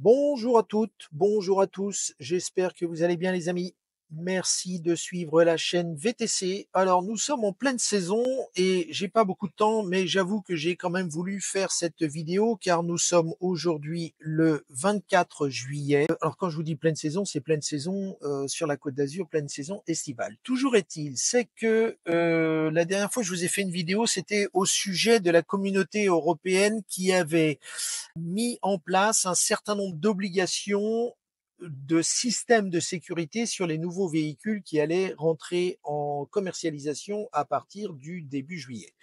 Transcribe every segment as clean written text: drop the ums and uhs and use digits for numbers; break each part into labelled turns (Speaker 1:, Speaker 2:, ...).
Speaker 1: Bonjour à toutes, bonjour à tous. J'espère que vous allez bien les amis. Merci de suivre la chaîne VTC. Alors nous sommes en pleine saison et j'ai pas beaucoup de temps, mais j'avoue que j'ai quand même voulu faire cette vidéo car nous sommes aujourd'hui le 24 juillet. Alors quand je vous dis pleine saison, c'est pleine saison sur la Côte d'Azur, pleine saison estivale. Toujours est-il, c'est que la dernière fois que je vous ai fait une vidéo, c'était au sujet de la communauté européenne qui avait mis en place un certain nombre d'obligations de systèmes de sécurité sur les nouveaux véhicules qui allaient rentrer en commercialisation à partir du début juillet.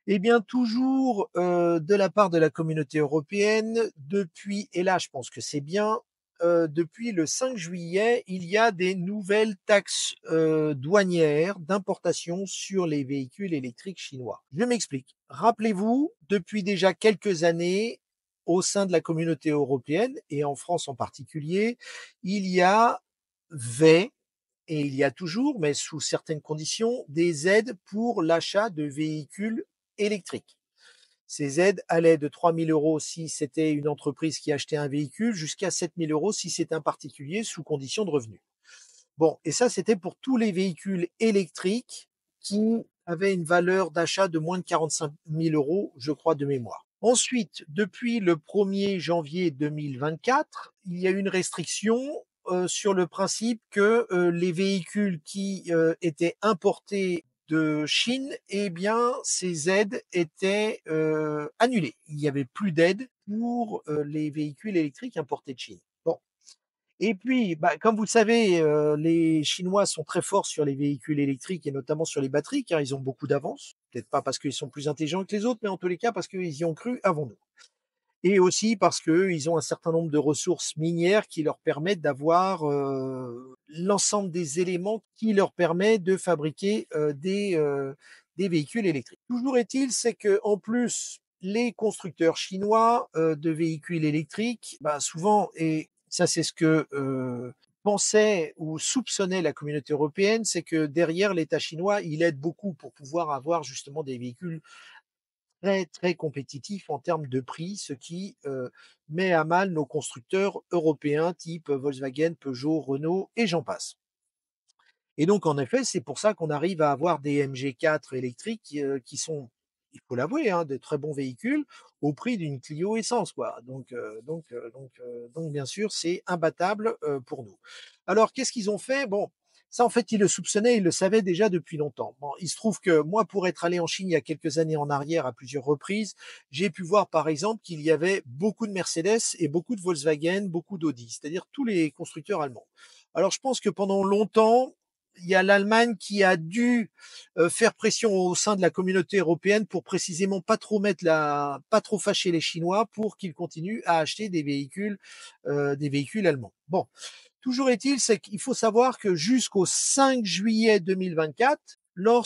Speaker 1: Eh bien, toujours de la part de la communauté européenne, depuis, et là je pense que c'est bien, depuis le 5 juillet, il y a des nouvelles taxes douanières d'importation sur les véhicules électriques chinois. Je m'explique. Rappelez-vous, depuis déjà quelques années, au sein de la communauté européenne, et en France en particulier, il y avait et il y a toujours, mais sous certaines conditions, des aides pour l'achat de véhicules électriques. Ces aides allaient de 3 000 euros si c'était une entreprise qui achetait un véhicule jusqu'à 7 000 euros si c'est un particulier sous condition de revenu. Bon, et ça, c'était pour tous les véhicules électriques qui avaient une valeur d'achat de moins de 45 000 euros, je crois, de mémoire. Ensuite, depuis le 1er janvier 2024, il y a une restriction sur le principe que les véhicules qui étaient importés de Chine, eh bien, ces aides étaient annulées. Il n'y avait plus d'aide pour les véhicules électriques importés de Chine. Bon, et puis, bah, comme vous le savez, les Chinois sont très forts sur les véhicules électriques et notamment sur les batteries, car ils ont beaucoup d'avance. Peut-être pas parce qu'ils sont plus intelligents que les autres, mais en tous les cas parce qu'ils y ont cru avant nous. Et aussi parce qu'ils ont un certain nombre de ressources minières qui leur permettent d'avoir l'ensemble des éléments qui leur permet de fabriquer des véhicules électriques. Toujours est-il, c'est que en plus, les constructeurs chinois de véhicules électriques, bah, souvent, et ça c'est ce que pensait ou soupçonnait la communauté européenne, c'est que derrière l'État chinois, il aide beaucoup pour pouvoir avoir justement des véhicules très, très compétitifs en termes de prix, ce qui met à mal nos constructeurs européens type Volkswagen, Peugeot, Renault et j'en passe. Et donc, en effet, c'est pour ça qu'on arrive à avoir des MG4 électriques qui sont, il faut l'avouer, hein, de très bons véhicules au prix d'une Clio essence, quoi. Donc, bien sûr, c'est imbattable pour nous. Alors, qu'est-ce qu'ils ont fait? Bon, ça, en fait, ils le soupçonnaient, ils le savaient déjà depuis longtemps. Bon, il se trouve que moi, pour être allé en Chine il y a quelques années en arrière à plusieurs reprises, j'ai pu voir, par exemple, qu'il y avait beaucoup de Mercedes et beaucoup de Volkswagen, beaucoup d'Audi, c'est-à-dire tous les constructeurs allemands. Alors, je pense que pendant longtemps, il y a l'Allemagne qui a dû faire pression au sein de la communauté européenne pour précisément pas trop fâcher les Chinois pour qu'ils continuent à acheter des véhicules allemands. Bon, toujours est-il, c'est qu'il faut savoir que jusqu'au 5 juillet 2024, il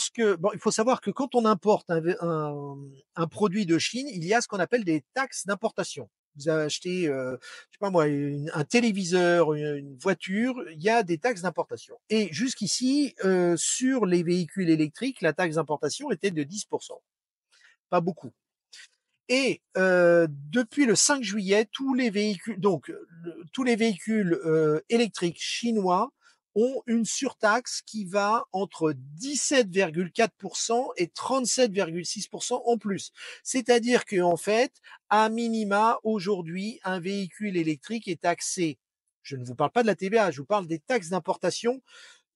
Speaker 1: faut savoir que quand on importe un produit de Chine, il y a ce qu'on appelle des taxes d'importation. Vous achetez, je sais pas moi, un téléviseur, une voiture, il y a des taxes d'importation. Et jusqu'ici, sur les véhicules électriques, la taxe d'importation était de 10%. Pas beaucoup. Et depuis le 5 juillet, tous les véhicules électriques chinois ont une surtaxe qui va entre 17,4% et 37,6% en plus. C'est-à-dire qu'en fait, à minima, aujourd'hui, un véhicule électrique est taxé. Je ne vous parle pas de la TVA, je vous parle des taxes d'importation,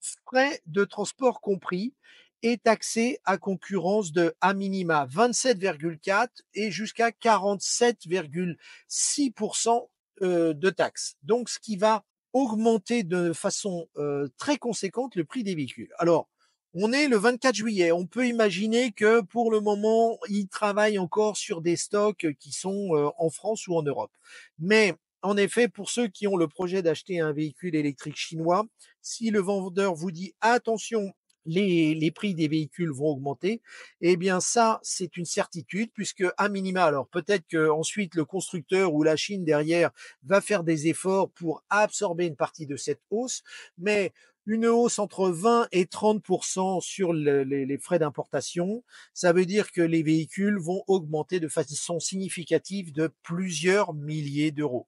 Speaker 1: frais de transport compris, est taxé à concurrence de à minima 27,4 et jusqu'à 47,6% de taxes. Donc, ce qui va augmenter de façon très conséquente le prix des véhicules. Alors, on est le 24 juillet. On peut imaginer que pour le moment, ils travaillent encore sur des stocks qui sont en France ou en Europe. Mais en effet, pour ceux qui ont le projet d'acheter un véhicule électrique chinois, si le vendeur vous dit attention, les prix des véhicules vont augmenter, eh bien ça, c'est une certitude, puisque à minima, alors peut-être que ensuite le constructeur ou la Chine derrière va faire des efforts pour absorber une partie de cette hausse, mais une hausse entre 20 et 30% sur les frais d'importation, ça veut dire que les véhicules vont augmenter de façon significative de plusieurs milliers d'euros.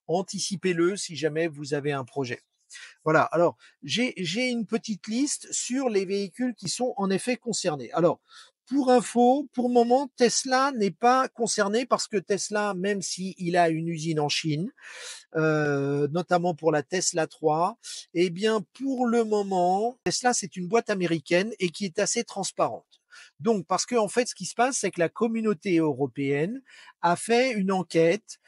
Speaker 1: anticipez-le si jamais vous avez un projet. Voilà, alors j'ai une petite liste sur les véhicules qui sont en effet concernés. Alors, pour info, pour le moment, Tesla n'est pas concerné parce que Tesla, même s'il a une usine en Chine, notamment pour la Tesla 3, eh bien, pour le moment, Tesla, c'est une boîte américaine et qui est assez transparente. Donc, parce que en fait, ce qui se passe, c'est que la communauté européenne a fait une enquête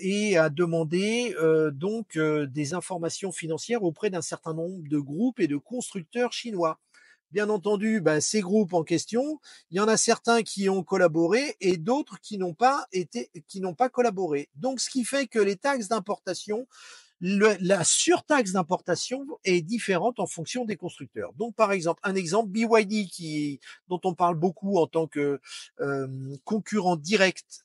Speaker 1: et a demandé des informations financières auprès d'un certain nombre de groupes et de constructeurs chinois. Bien entendu, bah, ces groupes en question, il y en a certains qui ont collaboré et d'autres qui n'ont pas collaboré. Donc, ce qui fait que les taxes d'importation, la surtaxe d'importation est différente en fonction des constructeurs. Donc, par exemple, un exemple, BYD dont on parle beaucoup en tant que euh, concurrent direct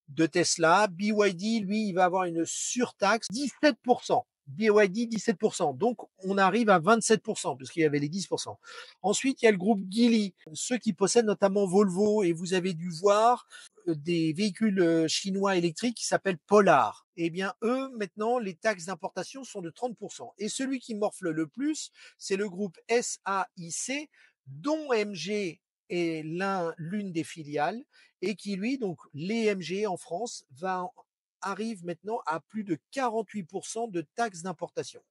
Speaker 1: de Tesla. BYD, lui, il va avoir une surtaxe 17%. BYD 17%. Donc, on arrive à 27%, puisqu'il y avait les 10%. Ensuite, il y a le groupe Geely, ceux qui possèdent notamment Volvo, et vous avez dû voir des véhicules chinois électriques qui s'appellent Polar. Eh bien, eux, maintenant, les taxes d'importation sont de 30%. Et celui qui morfle le plus, c'est le groupe SAIC, dont MG est l'une des filiales, et qui, lui, donc, les MG en France, arrive maintenant à plus de 48% de taxes d'importation.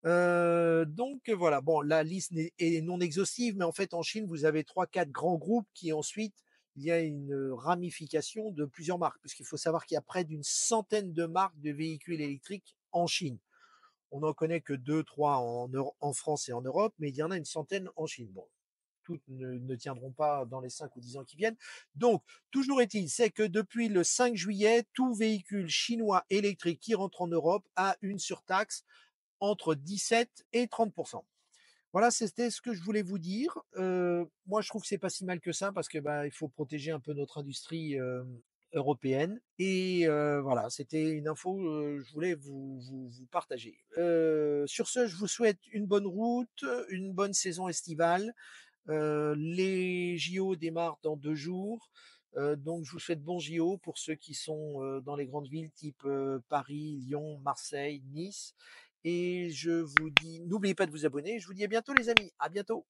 Speaker 1: Donc voilà, bon, la liste est non exhaustive, mais en fait, en Chine, vous avez trois, quatre grands groupes qui ensuite, il y a une ramification de plusieurs marques, puisqu'il faut savoir qu'il y a près d'une centaine de marques de véhicules électriques en Chine. On n'en connaît que deux, trois en France et en Europe, mais il y en a une centaine en Chine. Bon, toutes ne tiendront pas dans les 5 ou 10 ans qui viennent. Donc, toujours est-il, c'est que depuis le 5 juillet, tout véhicule chinois électrique qui rentre en Europe a une surtaxe entre 17 et 30%. Voilà, c'était ce que je voulais vous dire. Moi, je trouve que c'est pas si mal que ça parce que bah, il faut protéger un peu notre industrie européenne. Et voilà, c'était une info que je voulais vous partager. Sur ce, je vous souhaite une bonne route, une bonne saison estivale. Les JO démarrent dans 2 jours. Donc, je vous souhaite bon JO pour ceux qui sont dans les grandes villes type Paris, Lyon, Marseille, Nice. Et je vous dis, n'oubliez pas de vous abonner. Je vous dis à bientôt, les amis. À bientôt.